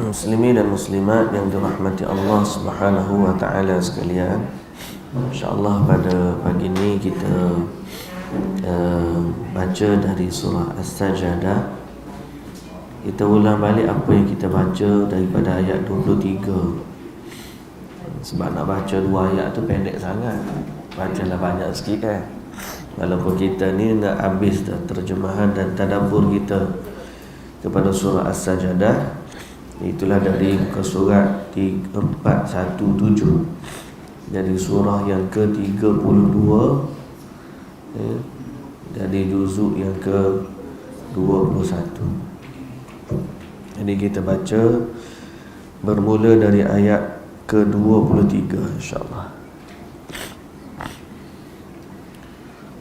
Muslimin dan muslimat yang dirahmati Allah Subhanahu wa taala sekalian. InsyaAllah pada pagi ini kita baca dari surah As-Sajdah. Kita ulang balik apa yang kita baca daripada ayat 23. Sebab nak baca dua ayat tu pendek sangat, bacalah banyak sikit kan. Walaupun kita ni nak habis dah terjemahan dan tadabbur kita kepada surah As-Sajdah. Itulah dari muka surat 417, dari surah yang ke-32, dari juzuk yang ke-21. Jadi kita baca bermula dari ayat ke-23 insyaAllah.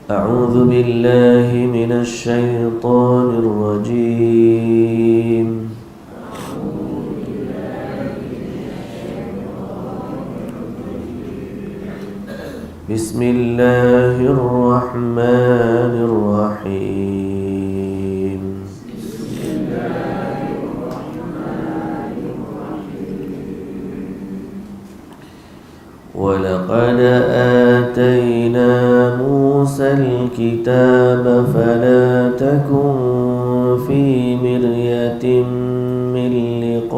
A'udzu billahi minasy syaithanir rajim. Bismillahirrahmanirrahim. Walaqad atayna Musa al-kitaba fala takun fi miryatin min liqa'ih.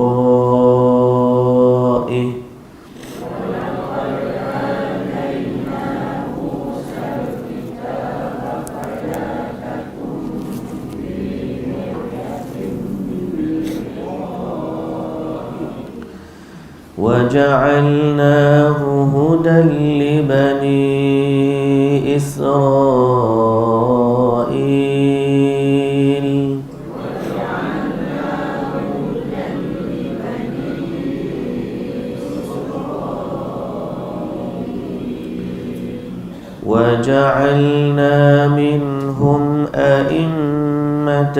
وَجَعَلْنَاهُ هُدًى لِبَنِي إِسْرَائِيلَ وَجَعَلْنَا مِنْهُمْ أَئِمَّةً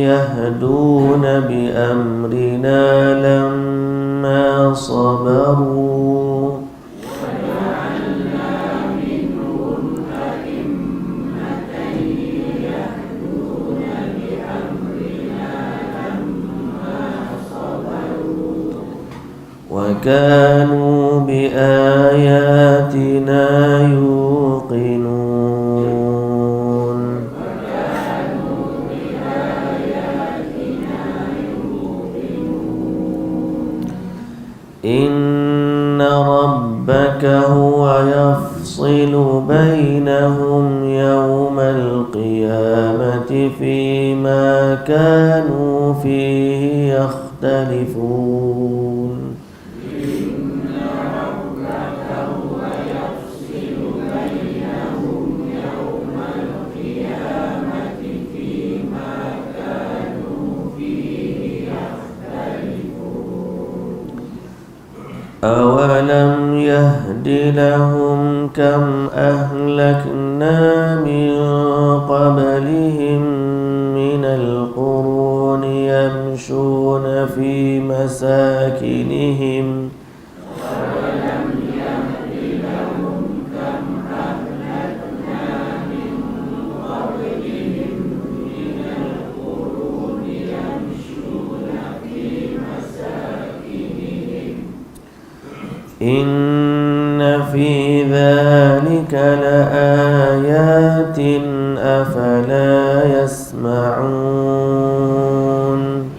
يَهْدُونَ بِأَمْرِنَا لَمَّا صبروا وجعلنا منهم أئمة يهدون بأمرنا لما صبروا وكانوا بآياتنا يوقنون. إن ربك هو يفصل بينهم يوم القيامة فيما كانوا فيه يختلفون. إن ربك هو يفصل بينهم يوم القيامة فيما كانوا فيه يختلفون. أولم يهد لهم كم أهلكنا من قبلهم من القرون يمشون في مساكنهم أولم يهد لهم كم أهلكنا من قبلهم من القرون يمشون في مساكنهم إن في ذلك لآيات أفلا يسمعون.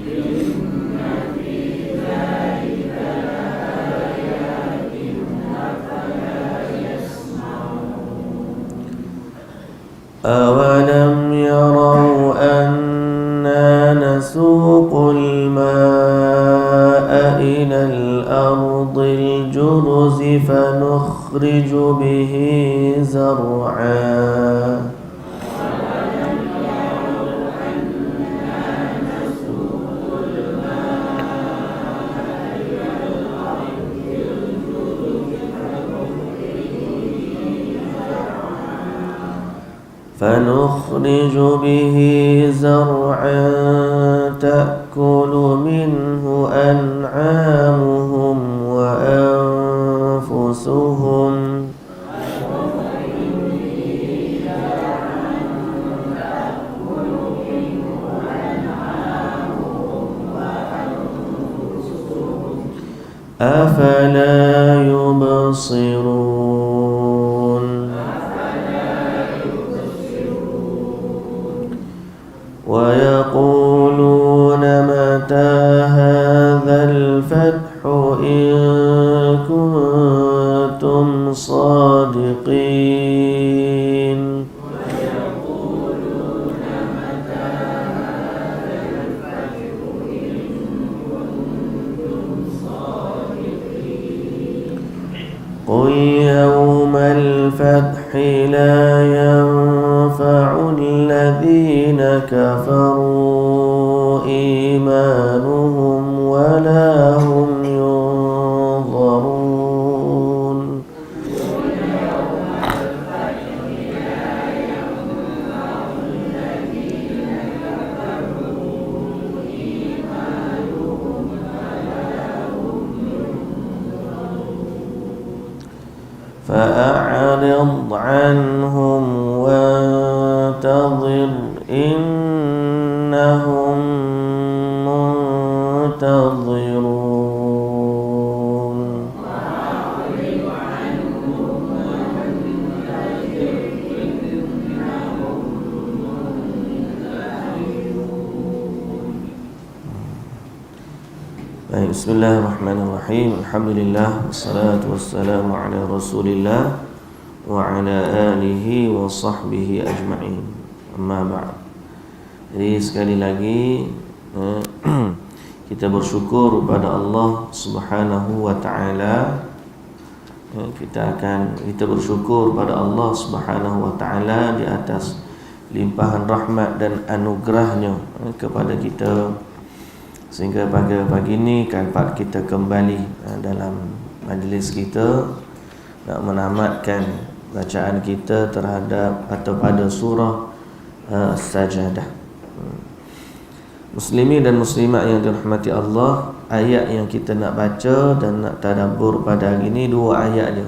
إن في ذلك لآيات أفلا يسمعون. أولم يروا أنا نسوق الماء إلى الأرض الجرز فنخرج به زرعا أولم يروا أنا نسوق الماء إلى الأرض الجرز فنخرج به زرعا تأكل منه أنعامهم وأنفسهم أفلا يبصرون ويقولون متى هذا الفتح إن كنتم صادقين قل يوم الفتح لا ينفع الذين كفروا إيمانهم ولا هم ينظرون فأعرض عنهم وانتظر إنهم منتظرون Bismillahirrahmanirrahim. Alhamdulillah wassalatu wassalamu ala Rasulillah wa ala alihi wa sahbihi ajma'in. Amma ba'd. Jadi sekali lagi kita bersyukur kepada Allah Subhanahu wa taala. Kita bersyukur kepada Allah Subhanahu wa taala di atas limpahan rahmat dan anugerahnya kepada kita, sehingga pada pagi ini dapat kita kembali dalam majlis kita nak menamatkan bacaan kita terhadap atau pada surah As-Sajadah. Muslimin dan muslimat yang dirahmati Allah, ayat yang kita nak baca dan nak tadabbur pada hari ini dua ayat je.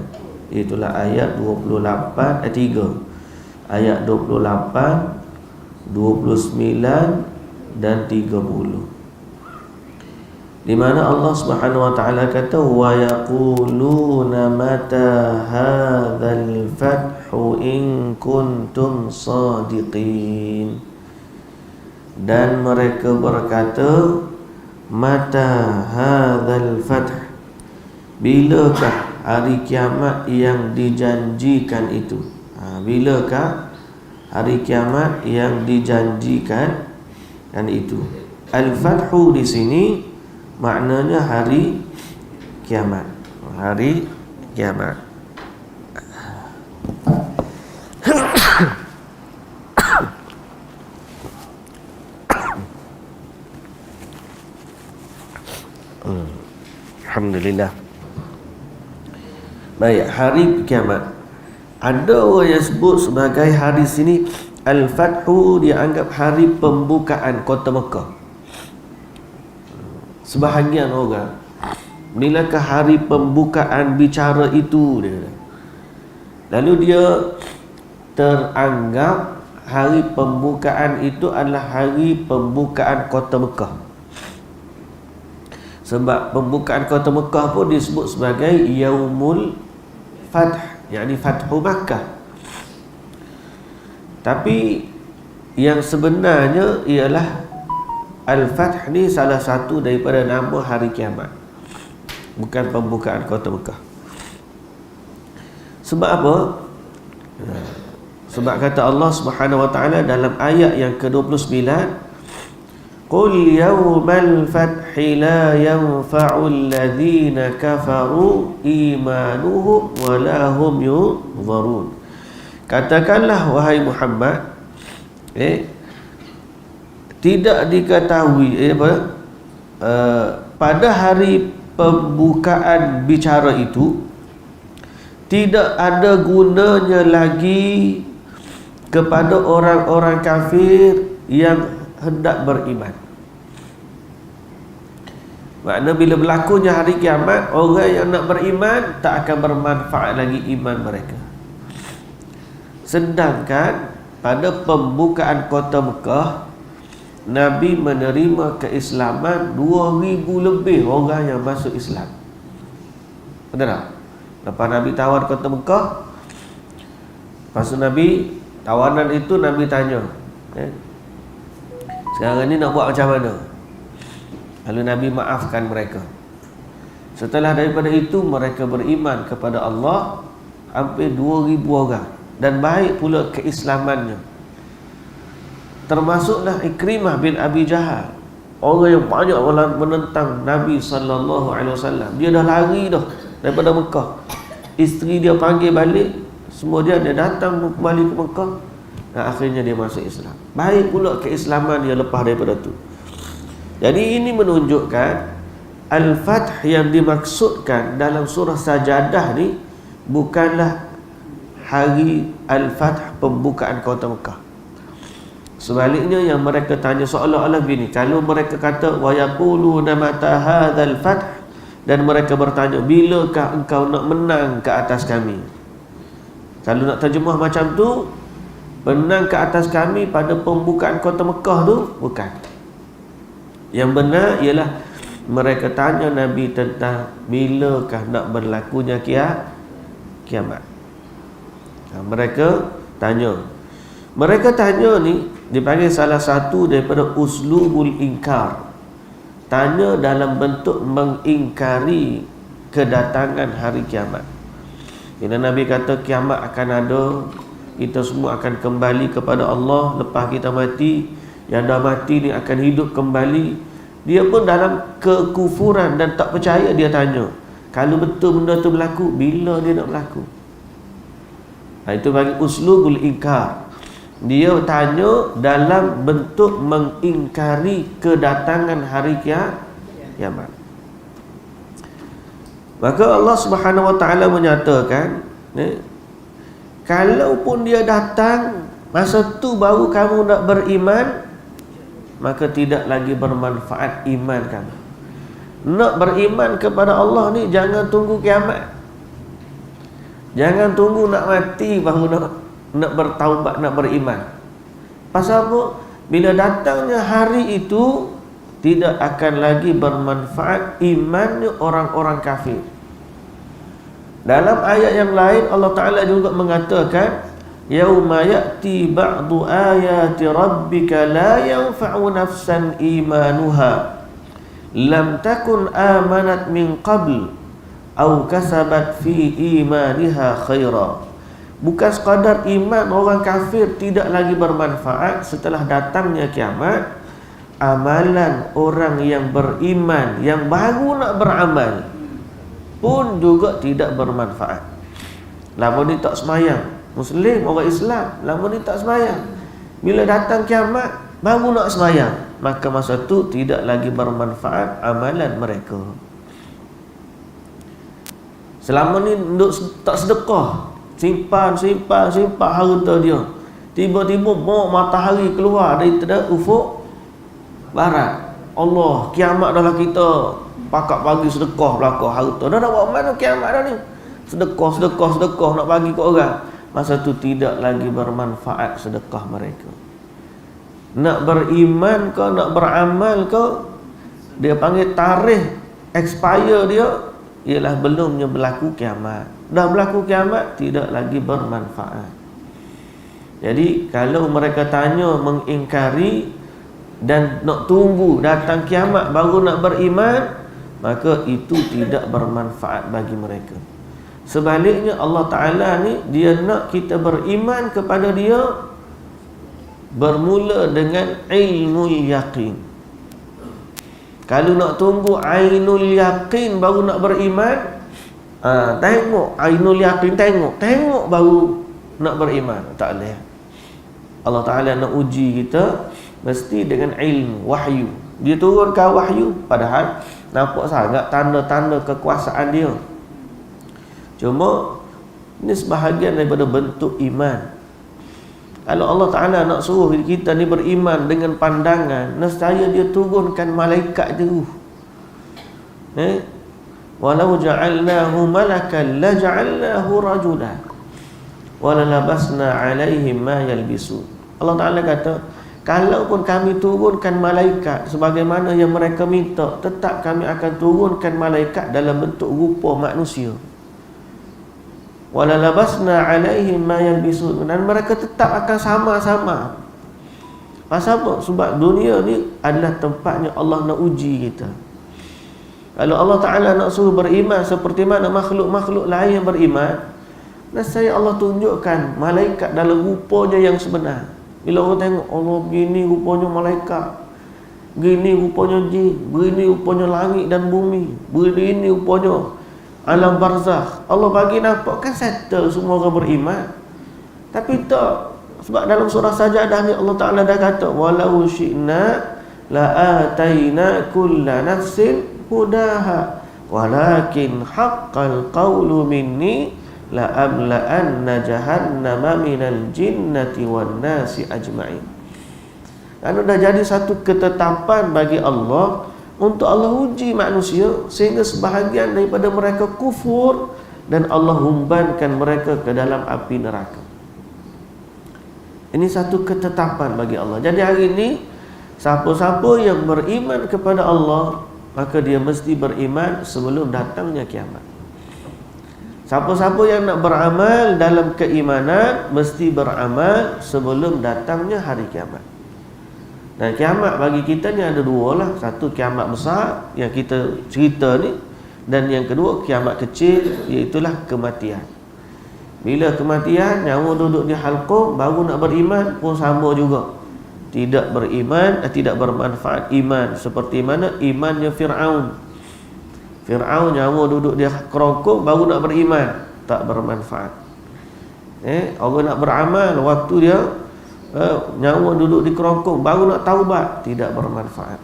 Itulah ayat 28 3. Ayat 28, 29 dan 30. Di mana Allah Subhanahu wa taala kata wa yaquluna mata hadzal fathu in kuntum shadiqin, dan mereka berkata mata hadzal fath, bilakah hari kiamat yang dijanjikan itu? Bilakah hari kiamat yang dijanjikan dan itu? Al-fathu di sini maknanya hari kiamat. Hari kiamat. Alhamdulillah. Baik, hari kiamat. Ada orang yang sebut sebagai hari sini Al-Fathu, dianggap hari pembukaan kota Mekah. Sebahagian orang, bilakah hari pembukaan bicara itu, dia kata. Lalu dia teranggap hari pembukaan itu adalah hari pembukaan kota Mekah. Sebab pembukaan kota Mekah pun disebut sebagai Yaumul Fath, yakni Fathu Makkah. Tapi yang sebenarnya ialah Al-Fath ni salah satu daripada nama hari kiamat, bukan pembukaan kota Mekah. Sebab apa? Sebab kata Allah Subhanahu wa taala dalam ayat yang ke-29, Qul yawmal fathi la yanfa'u alladhina kafaru imanuhum wa la hum yunzarun. Katakanlah wahai Muhammad, tidak diketahui pada hari pembukaan bicara itu tidak ada gunanya lagi kepada orang-orang kafir yang hendak beriman. Maknanya bila berlakunya hari kiamat, orang yang nak beriman tak akan bermanfaat lagi iman mereka. Sedangkan pada pembukaan kota Mekah, Nabi menerima keislaman 2,000 lebih orang yang masuk Islam. Betul tak? Lepas Nabi tawar kota Mekah, lepas tu Nabi, tawanan itu Nabi tanya, sekarang ni nak buat macam mana? Lalu Nabi maafkan mereka. Setelah daripada itu mereka beriman kepada Allah hampir 2,000 orang, dan baik pula keislamannya. Termasuklah Ikrimah bin Abi Jahal, orang yang banyak menentang Nabi SAW. Dia dah lari dah daripada Mekah. Isteri dia panggil balik, semua dia datang kembali ke Mekah, dan akhirnya dia masuk Islam. Baik pula keislaman dia lepas daripada tu. Jadi ini menunjukkan Al-Fath yang dimaksudkan dalam surah Sajadah ni bukanlah hari Al-Fath, pembukaan kota Mekah. Sebaliknya yang mereka tanya seolah-olah begini, kalau mereka kata wa yaquluna mata hadzal fath, dan mereka bertanya bilakah engkau nak menang ke atas kami. Kalau nak terjemah macam tu, menang ke atas kami pada pembukaan kota Mekah tu bukan. Yang benar ialah mereka tanya Nabi tentang bilakah nak berlakunya kiamat. Mereka tanya ni dipanggil salah satu daripada uslubul inkar. Tanya dalam bentuk mengingkari kedatangan hari kiamat. Bila Nabi kata kiamat akan ada, kita semua akan kembali kepada Allah lepas kita mati, yang dah mati ni akan hidup kembali. Dia pun dalam kekufuran dan tak percaya, dia tanya, kalau betul benda tu berlaku, bila dia nak berlaku? Itu bagi uslubul inkar. Dia tanya dalam bentuk mengingkari kedatangan hari kiamat. Maka Allah Subhanahu Wa Taala menyatakan, kalaupun dia datang masa tu baru kamu nak beriman, maka tidak lagi bermanfaat iman kamu. Nak beriman kepada Allah ni jangan tunggu kiamat. Jangan tunggu nak mati baru nak bertaubat, nak beriman. Pasal apa? Bila datangnya hari itu, tidak akan lagi bermanfaat imannya orang-orang kafir. Dalam ayat yang lain Allah Ta'ala juga mengatakan, yauma ya'ti ba'du ayati rabbika la yanfa'u nafsan imanuha lam takun amanat min qabl aw kasabat fi imaniha khaira. Bukan sekadar iman orang kafir tidak lagi bermanfaat setelah datangnya kiamat, amalan orang yang beriman yang baru nak beramal pun juga tidak bermanfaat. Lama ni tak semayang, Muslim, orang Islam, lama ni tak semayang. Bila datang kiamat baru nak semayang, maka masa tu tidak lagi bermanfaat amalan mereka. Selama ni tak sedekah, simpan harta dia, tiba-tiba mau matahari keluar dari ufuk barat, Allah, kiamat dah lah kita, pakak bagi sedekah belakang harta. Dah nak buat mana kiamat dah ni? Sedekah nak bagi ke orang. Masa tu tidak lagi bermanfaat sedekah mereka. Nak beriman ke, nak beramal ke, dia panggil tarikh expire dia ialah belumnya berlaku kiamat. Dah berlaku kiamat, tidak lagi bermanfaat. Jadi kalau mereka tanya mengingkari dan nak tunggu datang kiamat baru nak beriman, maka itu tidak bermanfaat bagi mereka. Sebaliknya Allah Ta'ala ni, dia nak kita beriman kepada dia bermula dengan ilmu yaqin. Kalau nak tunggu ainul yaqin baru nak beriman, tengok ainul yaqin, tengok baru nak beriman, tak boleh. Allah Ta'ala nak uji kita mesti dengan ilmu, wahyu. Dia turunkan wahyu, padahal nampak sangat tanda-tanda kekuasaan dia. Cuma ini sebahagian daripada bentuk iman. Kalau Allah Ta'ala nak suruh kita ni beriman dengan pandangan, nescaya dia turunkan malaikat je. Walau ja'alnahu malakan la ja'alnahu rajulan wa la labasna 'alaihim ma yalbisun. Allah Ta'ala kata, kalaupun kami turunkan malaikat sebagaimana yang mereka minta, tetap kami akan turunkan malaikat dalam bentuk rupa manusia. Wala labasna alaihim ma yalbisun, dan mereka tetap akan sama-sama. Pasal apa? Sebab dunia ni adalah tempatnya Allah nak uji kita. Kalau Allah Ta'ala nak suruh beriman seperti mana makhluk-makhluk lain yang beriman, nasaya Allah tunjukkan malaikat dalam rupanya yang sebenar. Bila orang tengok Allah begini rupanya malaikat, begini rupanya jin, begini rupanya langit dan bumi, begini rupanya alam barzakh, Allah bagi nampak kan settle semua orang beriman. Tapi tak, sebab dalam surah Sajadah ni Allah Ta'ala dah kata walau syi'na la'ataina kulla nafsin hudaha walakin haqqal qawlu minni la'amla'anna jahannama minal jinnati wan nasi ajma'in. Kerana dah jadi satu ketetapan bagi Allah untuk Allah uji manusia, sehingga sebahagian daripada mereka kufur dan Allah humbankan mereka ke dalam api neraka. Ini satu ketetapan bagi Allah. Jadi hari ini siapa-siapa yang beriman kepada Allah, maka dia mesti beriman sebelum datangnya kiamat. Siapa-siapa yang nak beramal dalam keimanan, mesti beramal sebelum datangnya hari kiamat. Dan kiamat bagi kita ni ada dua lah. Satu kiamat besar yang kita cerita ni, dan yang kedua kiamat kecil, iaitulah kematian. Bila kematian, nyawa duduk di halqum, baru nak beriman pun sama juga. Tidak beriman, tidak bermanfaat iman. Seperti mana imannya Fir'aun. Fir'aun nyawa duduk di kerongkong, baru nak beriman, tak bermanfaat. Orang nak beramal, waktu dia nyawa duduk di kerongkong, baru nak taubat, tidak bermanfaat.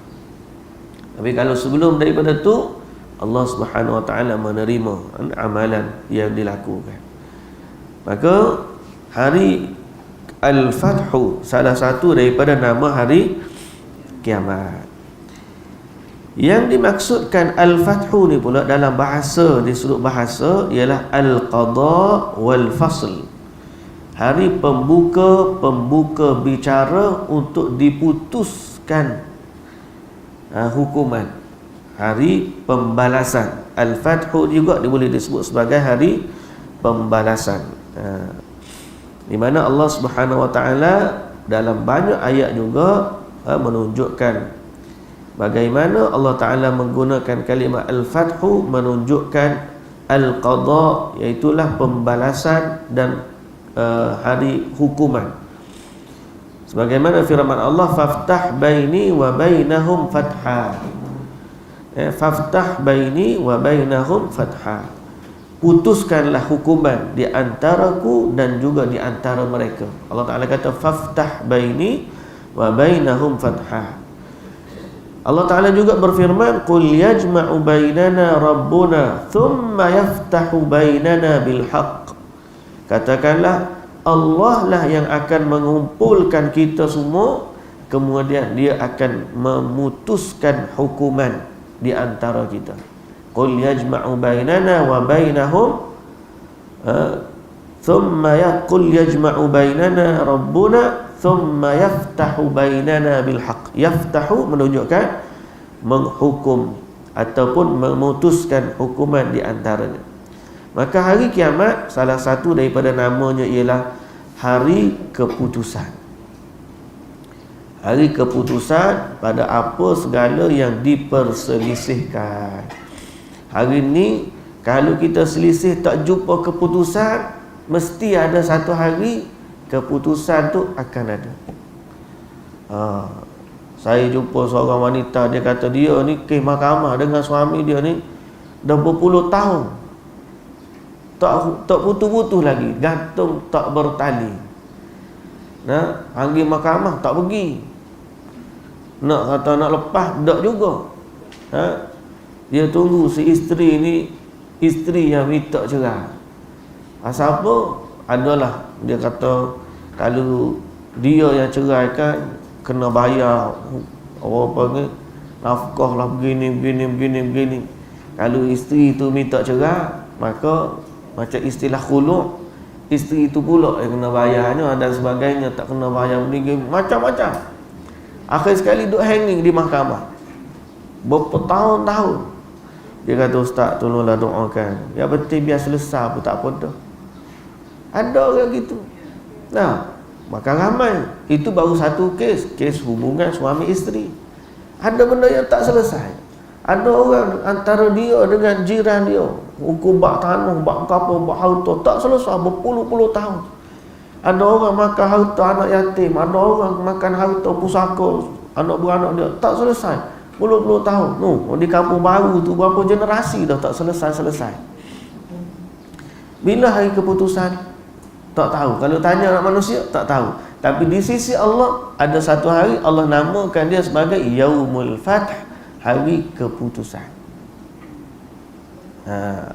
Tapi kalau sebelum daripada tu, Allah Subhanahu Wa Taala menerima amalan yang dilakukan. Maka hari Al-Fathu salah satu daripada nama hari kiamat. Yang dimaksudkan Al-Fathu ni pula dalam bahasa, di sudut bahasa, ialah Al-Qadha wal-Fasl. Hari pembuka bicara untuk diputuskan hukuman. Hari pembalasan. Al-Fathu juga boleh disebut sebagai hari pembalasan. Di mana Allah Subhanahu Wa Taala dalam banyak ayat juga menunjukkan bagaimana Allah Ta'ala menggunakan kalimah Al-Fathu menunjukkan Al-Qadha, iaitulah pembalasan dan hari hukuman. Sebagaimana firman Allah, faftah baini wa bainahum fatha. Faftah baini wa bainahum fatha. Putuskanlah hukuman di antaraku dan juga di antara mereka. Allah Ta'ala kata faftah baini wa bainahum fatha. Allah Ta'ala juga berfirman, qul yajma'u bainana rabbuna thumma yaftahu bainana bilhaq. Katakanlah Allah lah yang akan mengumpulkan kita semua, kemudian dia akan memutuskan hukuman di antara kita. Qul yajma'u bainana wa bainahum thumma yaqul yajma'u bainana rabbuna thumma yaftahu bainana bilhaq. Yaftahu menunjukkan menghukum ataupun memutuskan hukuman di antaranya. Maka hari kiamat salah satu daripada namanya ialah hari keputusan. Hari keputusan pada apa segala yang diperselisihkan. Hari ini kalau kita selisih tak jumpa keputusan, mesti ada satu hari keputusan tu akan ada. Saya jumpa seorang wanita, dia kata dia ni kes mahkamah dengan suami dia ni dah berpuluh tahun, tak putus-putus lagi, gantung tak bertali. Panggil mahkamah tak pergi, nak kata nak lepas tak juga. Dia tunggu si isteri ni, isteri yang minta cerai. Asal apa? Adalah dia kata kalau dia yang ceraikan kena bayar apa ni, nafkah lah begini. Kalau isteri tu minta cerai, maka macam istilah khulu', isteri tu pula yang kena bayarnya dan sebagainya, tak kena bayar begini, macam-macam. Akhir sekali duk hanging di mahkamah bertahun-tahun. Dia kata, ustaz tolonglah doakan, ya betul biar selesai pun tak apa dah. Ada orang gitu. Nah, maka ramai. Itu baru satu kes hubungan suami isteri. Ada benda yang tak selesai. Ada orang antara dia dengan jiran dia, hukum bak tanah, bak kapal, bak harta, tak selesai berpuluh-puluh tahun. Ada orang makan harta anak yatim, ada orang makan harta pusaka anak beranak dia, tak selesai puluh-puluh tahun. Di kampung baru tu berapa generasi dah tak selesai-selesai. Bila hari keputusan? Tak tahu. Kalau tanya anak manusia, tak tahu. Tapi di sisi Allah, ada satu hari Allah namakan dia sebagai Yaumul Fath, hari keputusan.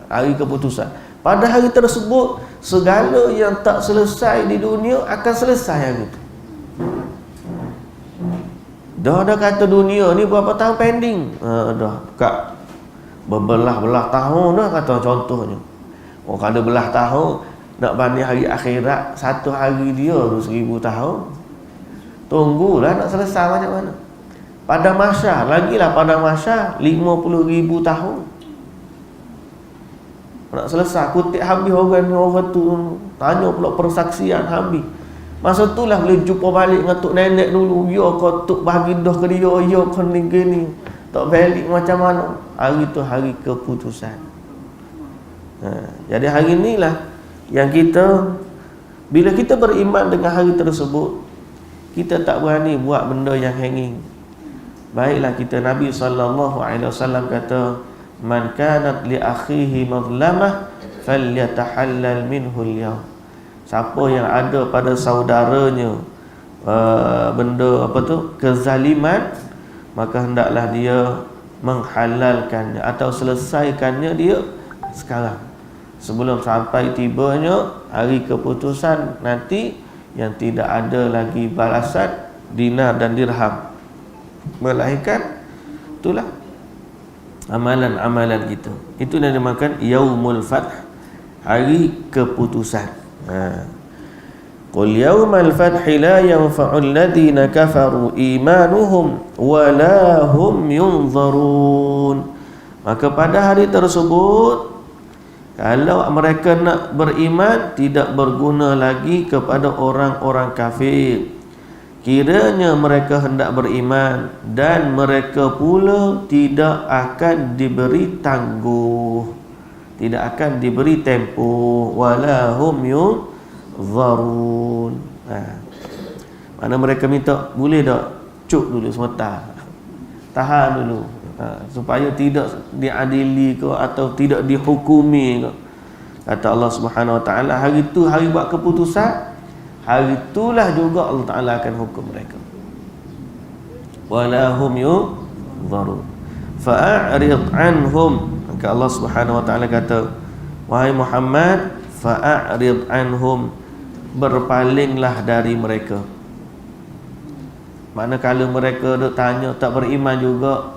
Hari keputusan. Pada hari tersebut, segala yang tak selesai di dunia akan selesai hari itu. Dah kata dunia ni berapa tahun pending? Dah kat berbelah-belah tahun dah kata contohnya. Kalau belah tahun nak banding hari akhirat, satu hari dia 1000 tahun. Tunggulah nak selesai macam mana. Pada mahsyar, lagilah pada mahsyar 50,000 tahun. Nak selesai kutip habis orang tu, tanya pula persaksian habis. Masa itulah boleh jumpa balik dengan tok nenek dulu. Ya kau tok bagi dah ke dia, ya kau ni gini. Tak balik macam mana. Hari tu hari keputusan. Jadi hari inilah yang kita, bila kita beriman dengan hari tersebut, kita tak berani buat benda yang hanging. Baiklah kita, Nabi SAW kata, man kanat li akhihi mazlamah falyatahallal minhu al-yawm. Siapa yang ada pada saudaranya benda kezaliman, maka hendaklah dia menghalalkannya atau selesaikannya dia sekarang, sebelum sampai tibanya hari keputusan nanti yang tidak ada lagi balasan dinar dan dirham, melainkan itulah amalan-amalan kita. Itu yang dinamakan Yaumul Fath, hari keputusan. Qul yaumal fathi la yanfa'u alladhina kafaru imanuhum wa la hum yunzarun. Maka pada hari tersebut, kalau mereka nak beriman, tidak berguna lagi kepada orang-orang kafir. Kiranya mereka hendak beriman, dan mereka pula tidak akan diberi tangguh, tidak akan diberi tempoh. Wala hum yunzarun. Mana mereka minta, boleh tak cuk dulu sebentar, tahan dulu, supaya tidak diadili ke atau tidak dihukumi ke. Kata Allah Subhanahu Wa Taala, hari itu hari buat keputusan, hari itulah juga Allah Taala akan hukum mereka. Wala hum yunzarun fa'arid anhum. Maka Allah Subhanahu Wa Taala kata, wahai Muhammad, fa'arid anhum, berpalinglah dari mereka. Manakala mereka duk tanya tak beriman juga,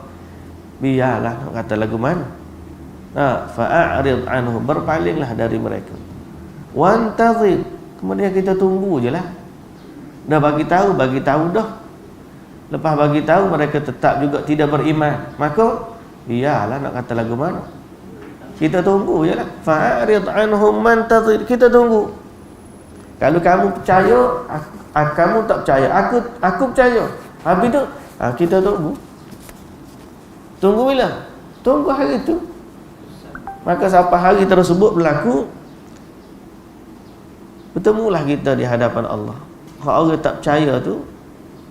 biarlah, nak kata lagu mana. Fa'arid anhum, berpalinglah dari mereka. Wantazir, kemudian kita tunggu je lah. Dah bagi tahu dah. Lepas bagi tahu mereka tetap juga tidak beriman, maka iyalah, nak kata lagu mana. Kita tunggu je lah. Fa'arid anhum mantazir, kita tunggu. Kalau kamu percaya, kamu tak percaya, aku percaya. Habis tu kita tunggu. Tunggu bila? Tunggu hari itu. Maka sampai hari tersebut berlaku, bertemulah kita di hadapan Allah. Kalau orang tak percaya tu,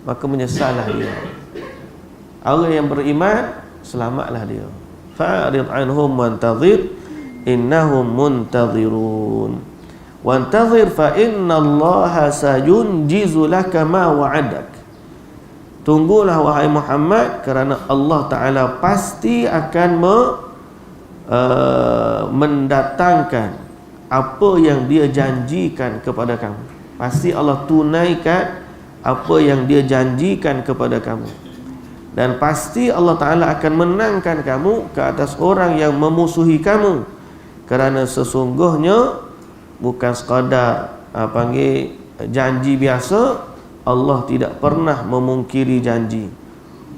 maka menyesallah dia. Orang yang beriman, selamatlah dia. Fa'arid anhum wantazir innahum muntazirun. Wantazir fa innallaha sayunjizu laka ma wa'adak. Tunggulah wahai Muhammad, kerana Allah Ta'ala pasti akan mendatangkan apa yang dia janjikan kepada kamu. Pasti Allah tunaikan apa yang dia janjikan kepada kamu. Dan pasti Allah Ta'ala akan menangkan kamu ke atas orang yang memusuhi kamu. Kerana sesungguhnya bukan sekadar panggil janji biasa, Allah tidak pernah memungkiri janji.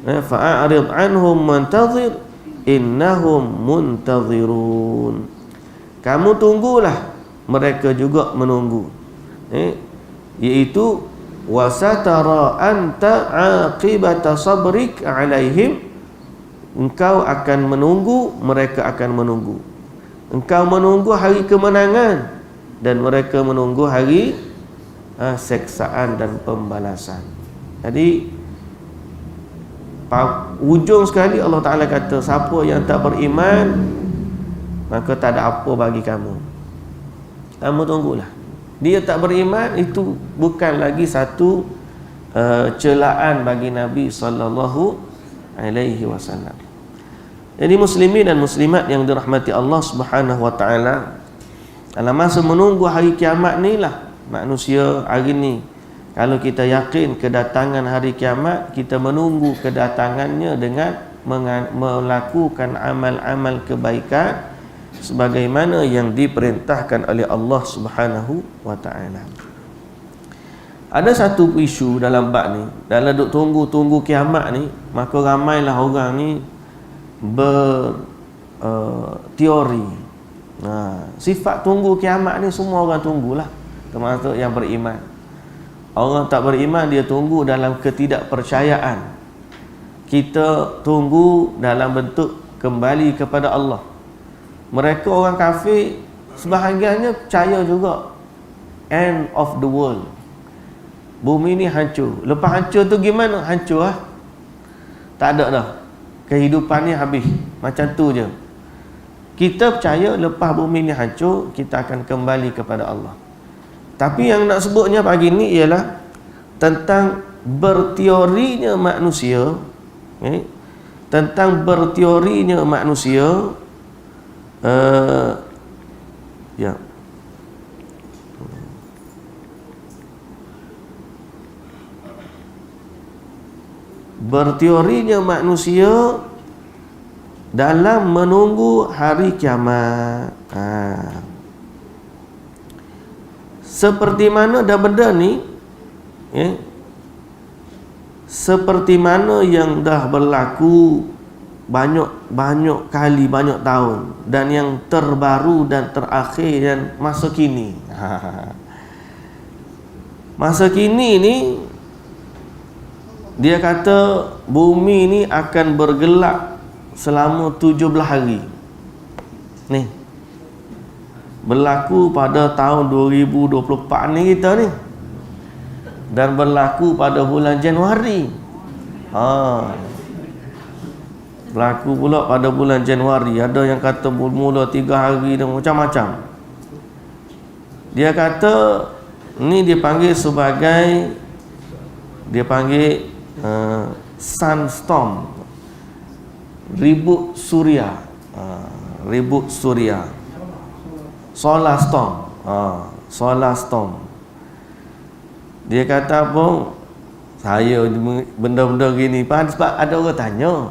Fa'arid anhum muntazir innahum muntazirun. Kamu tunggulah, mereka juga menunggu. Iaitu wasatara anta aqibata sabrik alaihim, engkau akan menunggu, mereka akan menunggu. Engkau menunggu hari kemenangan dan mereka menunggu hari seksaan dan pembalasan. Jadi ujung sekali Allah Ta'ala kata, siapa yang tak beriman maka tak ada apa bagi kamu. Kamu tunggulah. Dia tak beriman, itu bukan lagi satu celaan bagi Nabi sallallahu alaihi wasallam. Jadi muslimin dan muslimat yang dirahmati Allah Subhanahu wa taala, dalam masa menunggu hari kiamat ni lah manusia hari ni, kalau kita yakin kedatangan hari kiamat, kita menunggu kedatangannya dengan melakukan amal-amal kebaikan sebagaimana yang diperintahkan oleh Allah Subhanahu wa taala. Ada satu isu dalam bab ni, dalam duk tunggu kiamat ni, maka ramailah orang ni berteori. Sifat tunggu kiamat ni semua orang tunggulah, termasuk yang beriman. Orang tak beriman dia tunggu dalam ketidakpercayaan. Kita tunggu dalam bentuk kembali kepada Allah. Mereka orang kafir sebahagiannya percaya juga end of the world, bumi ni hancur. Lepas hancur tu gimana? Hancur lah, tak ada dah, kehidupan ni habis, macam tu je. Kita percaya lepas bumi ni hancur, kita akan kembali kepada Allah. Tapi yang nak sebutnya pagi ni ialah tentang berteorinya manusia, tentang berteorinya manusia berteorinya manusia dalam menunggu hari kiamat. Seperti mana dah benda ni, seperti mana yang dah berlaku banyak kali, banyak tahun, dan yang terbaru dan terakhir dan masa kini. Masa kini ni dia kata bumi ni akan bergelap selama 17 hari. Ni berlaku pada tahun 2024 ni kita ni, dan berlaku pada bulan Januari. Berlaku pula pada bulan Januari. Ada yang kata mula 3 hari dan macam-macam. Dia kata ni dia panggil sebagai, dia panggil sunstorm, ribut suria. Ribut suria, solar storm. Solar storm. Dia kata apa? Saya benda-benda gini sebab ada orang tanya.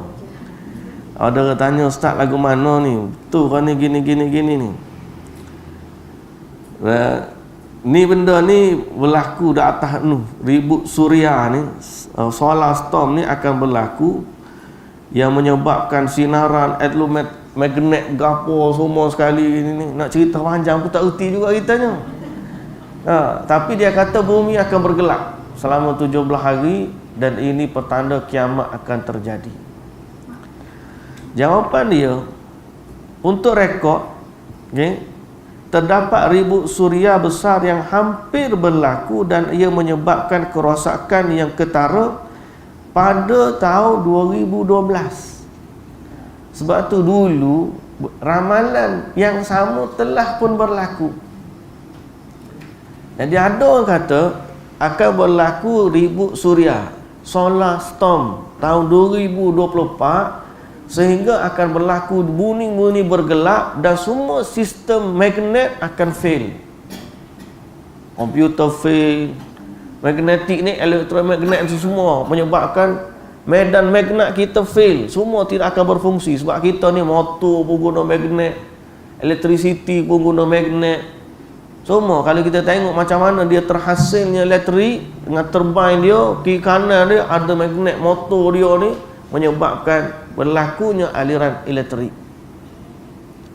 Ada orang tanya, Ustaz lagu mana ni? Tu kan ni gini ni. Ni benda ni berlaku di atas ni, ribut suria ni, solar storm ni akan berlaku yang menyebabkan sinaran elektromagnet gapo semua sekali ni. Nak cerita panjang pun tak erti juga kitanya. Tapi dia kata bumi akan bergelap selama 17 hari dan ini pertanda kiamat akan terjadi. Jawapan dia, untuk rekod, terdapat ribut suria besar yang hampir berlaku dan ia menyebabkan kerosakan yang ketara pada tahun 2012. Sebab tu dulu ramalan yang sama telah pun berlaku. Jadi ada orang kata akan berlaku ribut suria, solar storm tahun 2024, sehingga akan berlaku bumi bergelap dan semua sistem magnet akan fail. Komputer fail, magnetik ni, elektromagnet itu semua menyebabkan medan magnet kita fail. Semua tidak akan berfungsi sebab kita ni motor pun guna magnet, electricity pun guna magnet, Semua kalau kita tengok macam mana dia terhasilnya elektrik dengan turbine dia, kiri kanan dia ada magnet motor dia ni, menyebabkan berlakunya aliran elektrik.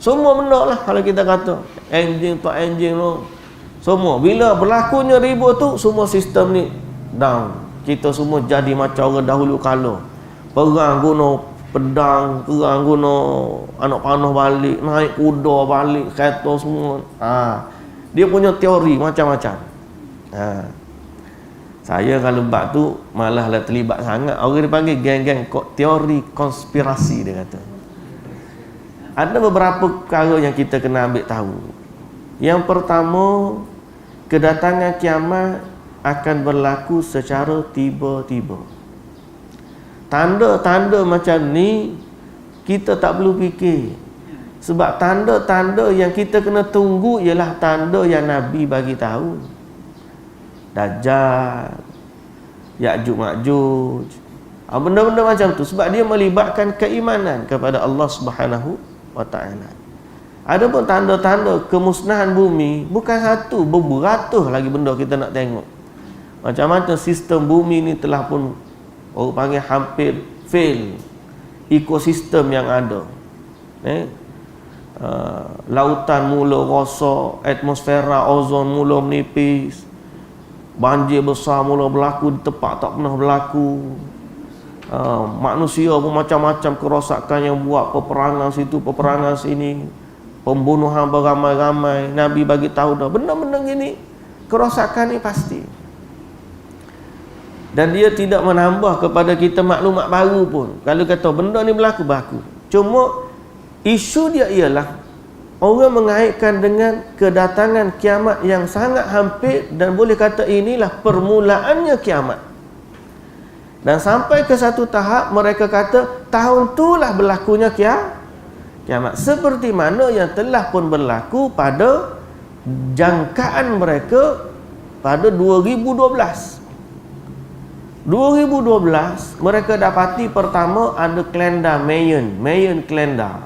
Semua benda lah kalau kita kata enjin tu semua bila berlakunya ribut tu, semua sistem ni down. Kita semua jadi macam orang dahulu kala, perang guna pedang, perang guna anak panah balik, naik kuda balik, kereta semua. Dia punya teori macam-macam. Saya kalau bab tu malah lah terlibat sangat. Orang dipanggil geng-geng teori konspirasi, dia kata. Ada beberapa perkara yang kita kena ambil tahu. Yang pertama, kedatangan kiamat akan berlaku secara tiba-tiba. Tanda-tanda macam ni kita tak perlu fikir. Sebab tanda-tanda yang kita kena tunggu ialah tanda yang Nabi bagi tahu. Dajjal, Ya'juj Ma'juj, benda-benda macam tu. Sebab dia melibatkan keimanan kepada Allah Subhanahu wa ta'ala. Ada pun tanda-tanda kemusnahan bumi, bukan satu, beratus lagi benda kita nak tengok. Macam-macam sistem bumi ni telah pun orang panggil hampir fail. Ekosistem yang ada, lautan mula rosak, atmosfera ozon mula menipis, banjir besar mula berlaku di tempat tak pernah berlaku. Manusia pun macam-macam kerosakan yang buat, peperangan situ, peperangan sini, pembunuhan beramai-ramai. Nabi bagi tahu dah benda-benda gini, kerosakan ni pasti. Dan dia tidak menambah kepada kita maklumat baru pun. Kalau kata benda ni berlaku. Cuma isu dia ialah orang mengaitkan dengan kedatangan kiamat yang sangat hampir, dan boleh kata inilah permulaannya kiamat. Dan sampai ke satu tahap mereka kata tahun itulah berlakunya kiamat. Seperti mana yang telah pun berlaku pada jangkaan mereka pada 2012. 2012 mereka dapati pertama ada kalender Mayan kalender.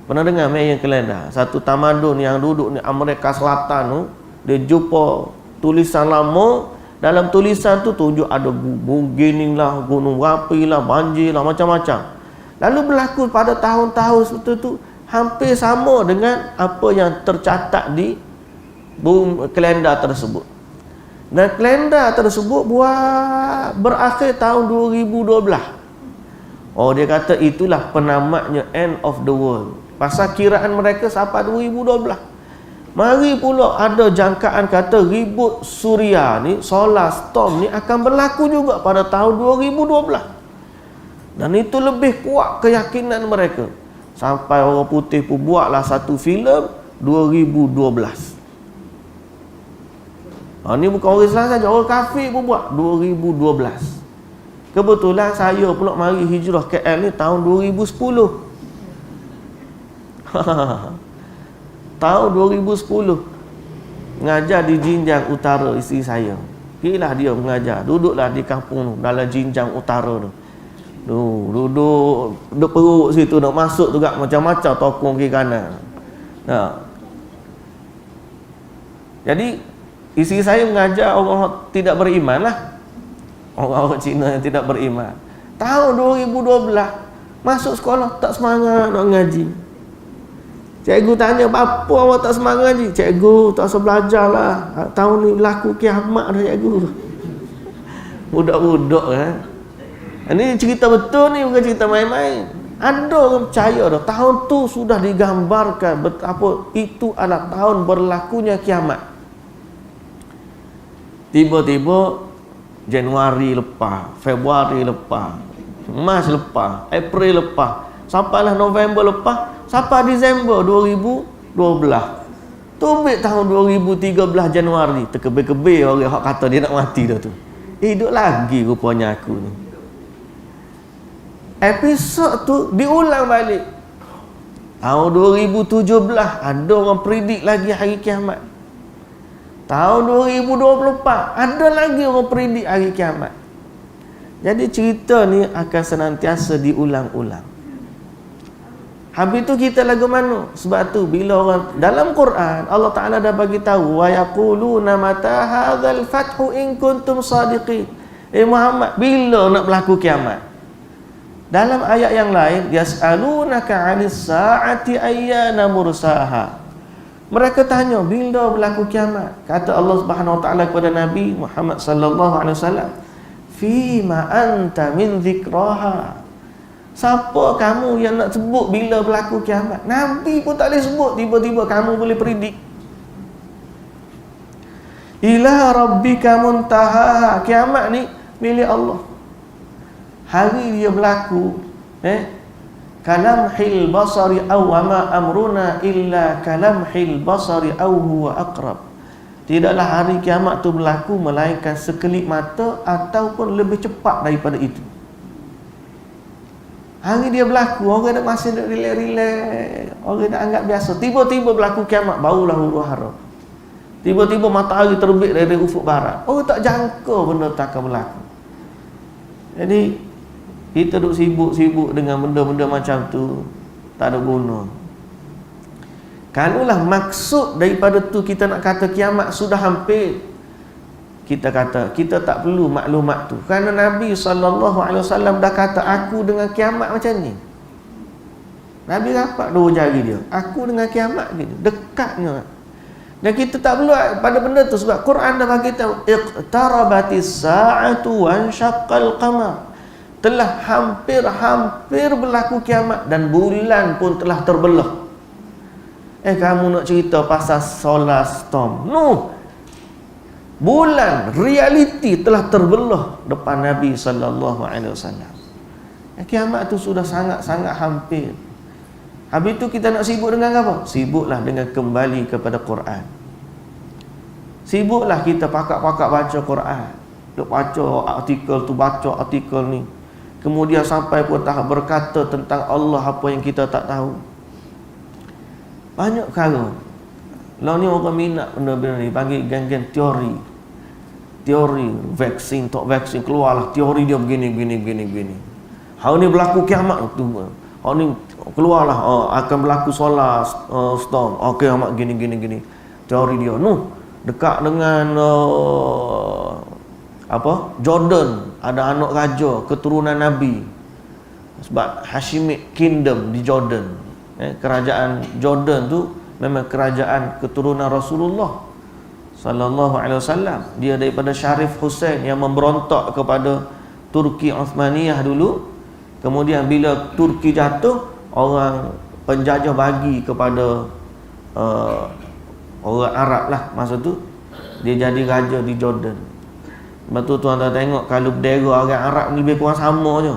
Pernah dengar Mayan kalender? Satu tamadun yang duduk di Amerika Selatan tu, dia jumpa tulisan lama. Dalam tulisan tu tunjuk ada begini lah, gunung berapi lah, banjir lah, macam-macam. Lalu berlaku pada tahun-tahun seperti tu hampir sama dengan apa yang tercatat di kalender tersebut. Dan kalender tersebut berakhir tahun 2012. Dia kata itulah penamatnya end of the world. Pasal kiraan mereka sampai 2012. Mari pula ada jangkaan kata ribut suria ni, solar storm ni akan berlaku juga pada tahun 2012. Dan itu lebih kuat keyakinan mereka. Sampai orang putih pun buatlah satu filem 2012. Ni bukan orang Islam saja, orang kafir pun buat 2012. Kebetulan saya pula mari hijrah KL ni tahun 2010. Tahun 2010 mengajar di Jinjang Utara isteri saya. Pergilah dia mengajar, duduklah di kampung tu, dalam Jinjang Utara tu. Duduk perut situ, nak masuk juga macam-macam tokong kiri kanan. Jadi isteri saya mengajar orang tidak beriman lah, orang Cina yang tidak beriman. Tahun 2012 masuk sekolah tak semangat nak ngaji. Cikgu tanya, apa awak tak semangat ngaji? Cikgu tak usah belajar lah, tahun ni berlaku kiamat dah cikgu. Budak-budak kan. Ini cerita betul ni, bukan cerita main-main. Ada orang percaya dah tahun tu sudah digambarkan betapa itu adalah tahun berlakunya kiamat. Tiba-tiba Januari lepas, Februari lepas, Mac lepas, April lepas, sampailah November lepas, sampai Disember 2012. Tubik tahun 2013 Januari, terkebir-kebir orang hak kata dia nak mati dah tu. Hidup lagi rupanya aku ni. Episod tu diulang balik. Tahun 2017 ada orang predik lagi hari kiamat. Tahun 2024 ada lagi orang predik hari kiamat. Jadi cerita ni akan senantiasa diulang-ulang. Habis tu kita lagu mana? Sebab tu bila orang dalam Quran Allah Taala dah bagi tahu wa yaquluna mata hadzal fathu in kuntum sadiqin. Muhammad, bila nak berlaku kiamat? Dalam ayat yang lain yas'alunaka 'anis sa'ati ayyana mursaha. Mereka tanya bila berlaku kiamat. Kata Allah Subhanahu wa taala kepada Nabi Muhammad sallallahu alaihi wasallam, "Fima anta min dzikraha." Siapa kamu yang nak sebut bila berlaku kiamat? Nabi pun tak boleh sebut, tiba-tiba kamu boleh predik. Ila rabbika muntaha. Kiamat ni milik Allah. Hari dia berlaku, kalamhil basari aw ma amruna illa kalamhil basari aw huwa aqrab. Tidaklah hari kiamat tu berlaku melainkan sekelip mata ataupun lebih cepat daripada itu. Hari dia berlaku, orang dah masih nak relax-relax, orang dah anggap biasa. Tiba-tiba berlaku kiamat, barulah huru hara. Tiba-tiba matahari terbit dari ufuk barat. Orang tak jangka benda tak akan berlaku. Jadi kita duk sibuk-sibuk dengan benda-benda macam tu, tak ada guna. Kalaulah maksud daripada tu kita nak kata kiamat sudah hampir, kita kata kita tak perlu maklumat tu. Kerana Nabi SAW dah kata aku dengan kiamat macam ni. Nabi rapat dua jari dia, aku dengan kiamat gitu, dekatnya. Dan kita tak perlu pada benda tu sebab Quran dah bagi tahu iqtarabatis sa'atu wa ansyaqqal qamar. Telah hampir berlaku kiamat dan bulan pun telah terbelah. Kamu nak cerita pasal solar storm? No. Bulan realiti telah terbelah depan Nabi sallallahu alaihi wasallam. Kiamat tu sudah sangat-sangat hampir. Habis tu kita nak sibuk dengan apa? Sibuklah dengan kembali kepada Quran. Sibuklah kita pakak-pakak baca Quran. Duk baca artikel tu, baca artikel ni. Kemudian sampai pun tahap berkata tentang Allah apa yang kita tak tahu. Banyak perkara. Lah ni orang minat benda-benda ni, panggil geng-geng teori. Teori vaksin, tak vaksin, keluarlah teori dia begini. Hari ni berlaku kiamat tu. Hari ni keluarlah akan berlaku solar storm. Kiamat gini. Teori dia. Dekat dengan Jordan ada anak raja keturunan Nabi. Sebab Hashimid Kingdom di Jordan. Kerajaan Jordan tu memang kerajaan keturunan Rasulullah sallallahu alaihi wasallam. Dia daripada Syarif Hussein yang memberontak kepada Turki Uthmaniyah dulu. Kemudian bila Turki jatuh, orang penjajah bagi kepada orang Arab lah masa tu. Dia jadi raja di Jordan. Lepas tu tuan-tuan tengok kalau bendera orang Arab ni lebih kurang sama je.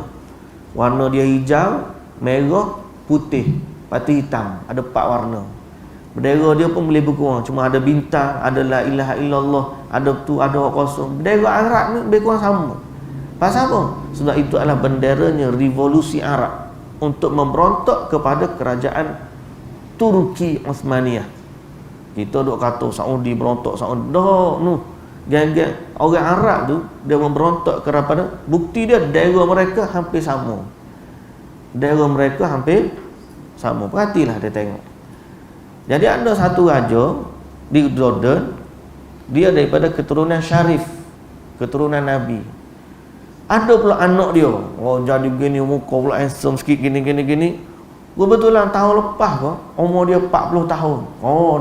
Warna dia hijau, merah, putih, lepas hitam. Ada 4 warna. Bendera dia pun boleh berkurang, cuma ada bintang, ada la ilaha illallah, ada tu, ada kosong. Bendera Arab ni lebih kurang sama. Pasal apa? Sebab itu adalah benderanya revolusi Arab untuk memberontak kepada kerajaan Turki Uthmaniyah. Kita duk kata Saudi berontak, Saudi dah geng-geng orang Arab tu dia memberontak kepada, bukti dia bendera mereka hampir sama. Bendera mereka hampir sama. Perhatilah dia tengok. Jadi ada satu raja di Jordan, dia daripada keturunan Syarif, keturunan Nabi. Ada pula anak dia, jadi begini, muka pula handsome sikit, gini. Kebetulan tahun lepas umur dia 40 tahun.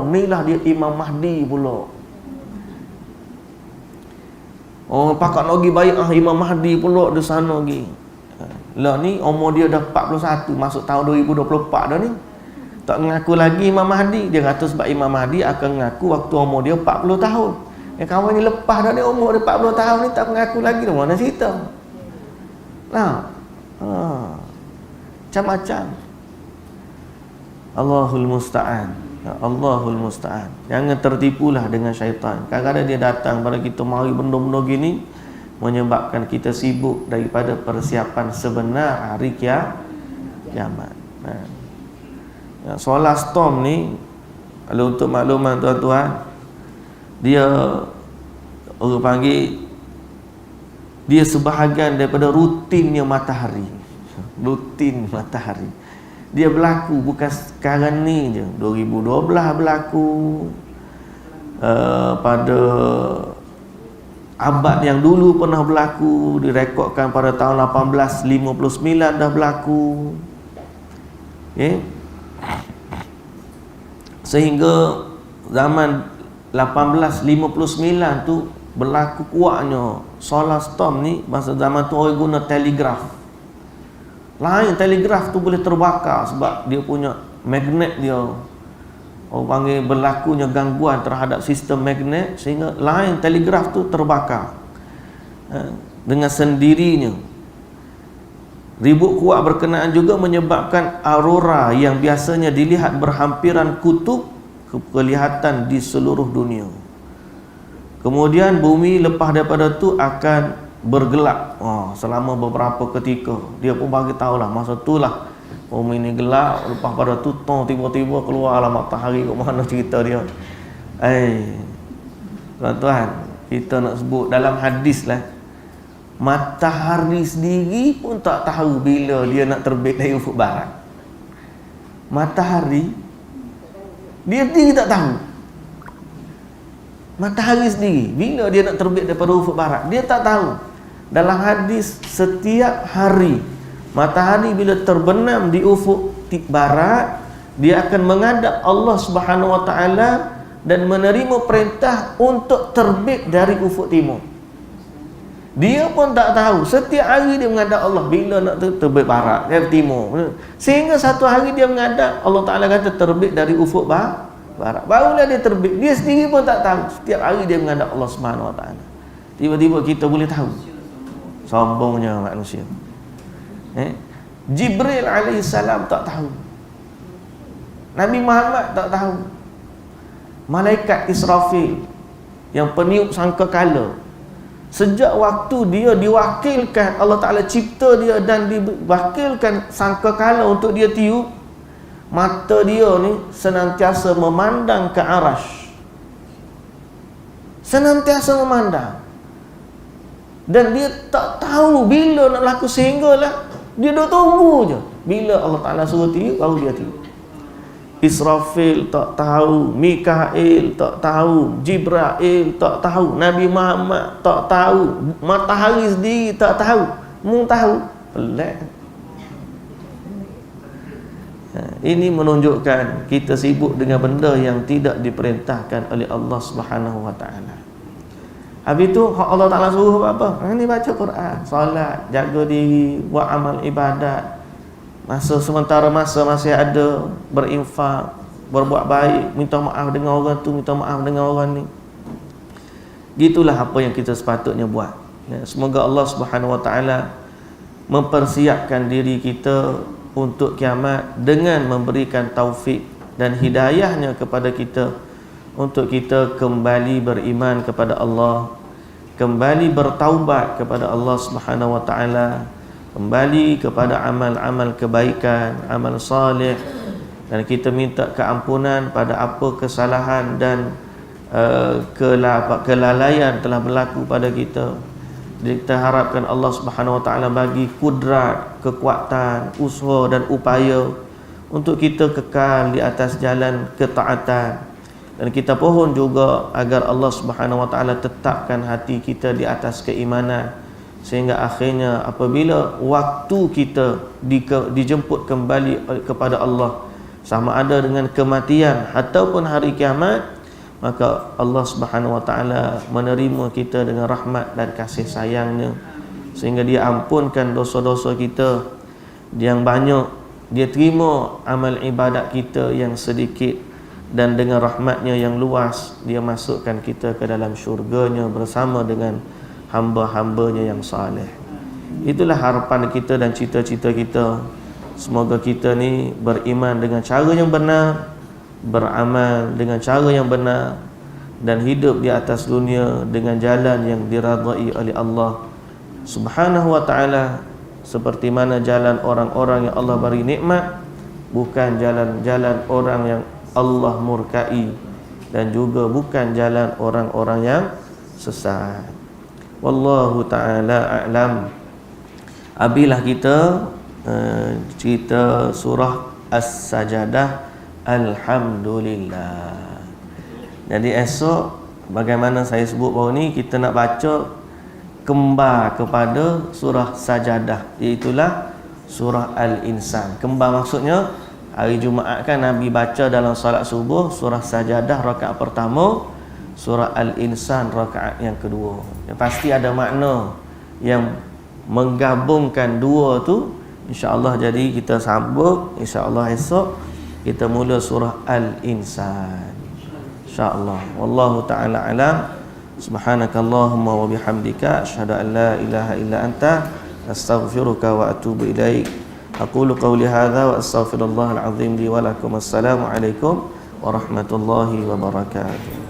Inilah dia Imam Mahdi pula. Pakak nak pergi baik Imam Mahdi pula di sana lagi. Lah ni umur dia dah 41, masuk tahun 2024 dah ni. Tak mengaku lagi Imam Mahdi. Dia kata sebab Imam Mahdi akan mengaku waktu umur dia 40 tahun. Kawan ni lepas dah ni umur dia 40 tahun ni tak mengaku lagi. Mana cerita? Macam-macam. Allahul Musta'an. Allahul Musta'an. Jangan tertipulah dengan syaitan. Kadang-kadang dia datang pada kita mari benda-benda gini menyebabkan kita sibuk daripada persiapan sebenar hari kiamat. Solar storm ni, kalau untuk makluman tuan-tuan, dia orang panggil dia sebahagian daripada rutinnya matahari. Rutin matahari. Dia berlaku bukan sekarang ni je. 2012 berlaku, pada abad yang dulu pernah berlaku, direkodkan pada tahun 1859 dah berlaku. Okay? Sehingga zaman 1859 tu berlaku kuatnya solar storm ni. Masa zaman tu orang guna telegraf. Lain, telegraf tu boleh terbakar sebab dia punya magnet dia. Orang panggil berlakunya gangguan terhadap sistem magnet, sehingga lain telegraf tu terbakar dengan sendirinya. Ribut kuat berkenaan juga menyebabkan aurora yang biasanya dilihat berhampiran kutub kelihatan di seluruh dunia. Kemudian bumi lepas daripada tu akan bergelap selama beberapa ketika. Dia pun bagi tahulah masa itulah bumi ni gelap, lepas pada tu tiba-tiba keluarlah matahari. Kat mana cerita dia? Tuan-tuan, kita nak sebut dalam hadis lah, matahari sendiri pun tak tahu bila dia nak terbit dari ufuk barat. Matahari dia sendiri tak tahu. Matahari sendiri bila dia nak terbit daripada ufuk barat, dia tak tahu. Dalam hadis, setiap hari matahari bila terbenam di ufuk barat, dia akan menghadap Allah Subhanahu Wa Taala dan menerima perintah untuk terbit dari ufuk timur. Dia pun tak tahu. Setiap hari dia menghadap Allah bila nak terbit barat, dari timur. Sehingga satu hari dia menghadap Allah Taala kata terbit dari ufuk barat. Barulah dia terbit. Dia sendiri pun tak tahu. Setiap hari dia menghadap Allah Subhanahu Wa Taala. Tiba-tiba kita boleh tahu. Sombongnya manusia. Jibril alaihissalam tak tahu. Nabi Muhammad tak tahu. Malaikat Israfil yang peniup sangkakala, sejak waktu dia diwakilkan, Allah Ta'ala cipta dia dan diwakilkan sangkakala untuk dia tiup, mata dia ni senantiasa memandang ke arash. Senantiasa memandang. Dan dia tak tahu bila nak laku, sehinggalah dia dah tunggu je bila Allah Ta'ala suruh tiup, baru dia tiup. Israfil tak tahu, Mikail tak tahu, Jibril tak tahu, Nabi Muhammad tak tahu, matahari sendiri tak tahu. Mu tahu? Pelik. Ini menunjukkan kita sibuk dengan benda yang tidak diperintahkan oleh Allah Subhanahu Wa Taala. Habis tu Allah Ta'ala suruh apa? Ini baca Quran, solat, jaga diri, buat amal ibadat. Sementara masa masih ada, berinfak, berbuat baik, minta maaf dengan orang tu, minta maaf dengan orang ni. Gitulah apa yang kita sepatutnya buat. Semoga Allah Subhanahu Wa Taala mempersiapkan diri kita untuk kiamat dengan memberikan taufik dan hidayahnya kepada kita, untuk kita kembali beriman kepada Allah, kembali bertaubat kepada Allah Subhanahu Wa Taala, kembali kepada amal-amal kebaikan, amal salih, dan kita minta keampunan pada apa kesalahan dan kelalaian telah berlaku pada kita. Jadi kita harapkan Allah Subhanahu Wa Taala bagi kudrat, kekuatan, usaha dan upaya untuk kita kekal di atas jalan ketaatan. Dan kita pohon juga agar Allah Subhanahu Wa Taala tetapkan hati kita di atas keimanan, sehingga akhirnya apabila waktu kita dijemput kembali kepada Allah, sama ada dengan kematian ataupun hari kiamat, maka Allah Subhanahu Wa Taala menerima kita dengan rahmat dan kasih sayangnya, sehingga dia ampunkan dosa-dosa kita yang banyak, dia terima amal ibadat kita yang sedikit, dan dengan rahmatnya yang luas dia masukkan kita ke dalam syurganya bersama dengan hamba-hambanya yang saleh. Itulah harapan kita dan cita-cita kita. Semoga kita ni beriman dengan cara yang benar, beramal dengan cara yang benar, dan hidup di atas dunia dengan jalan yang diradai oleh Allah Subhanahu Wa Taala, seperti mana jalan orang-orang yang Allah beri nikmat, bukan jalan-jalan orang yang Allah murkai, dan juga bukan jalan orang-orang yang sesat. Wallahu ta'ala a'lam. Abilah kita cerita surah As-Sajadah Alhamdulillah. Jadi esok bagaimana saya sebut baru ni, kita nak baca kembar kepada surah Sajadah, iaitulah surah Al-Insan. Kembar maksudnya hari Jumaat kan Nabi baca dalam solat subuh surah Sajadah rakaat pertama, surah Al-Insan rakaat yang kedua. Pasti ada makna yang menggabungkan dua tu, insya-Allah. Jadi kita sambung insya-Allah esok kita mula surah Al-Insan, insya-Allah. Wallahu taala alam. Subhanakallahumma wa bihamdika asyhadu an la ilaha illa anta astaghfiruka wa atubu ilaik. Aqulu qawli hadza wa astaghfirullahal azim li wa lakum. Assalamu alaikum warahmatullahi wabarakatuh.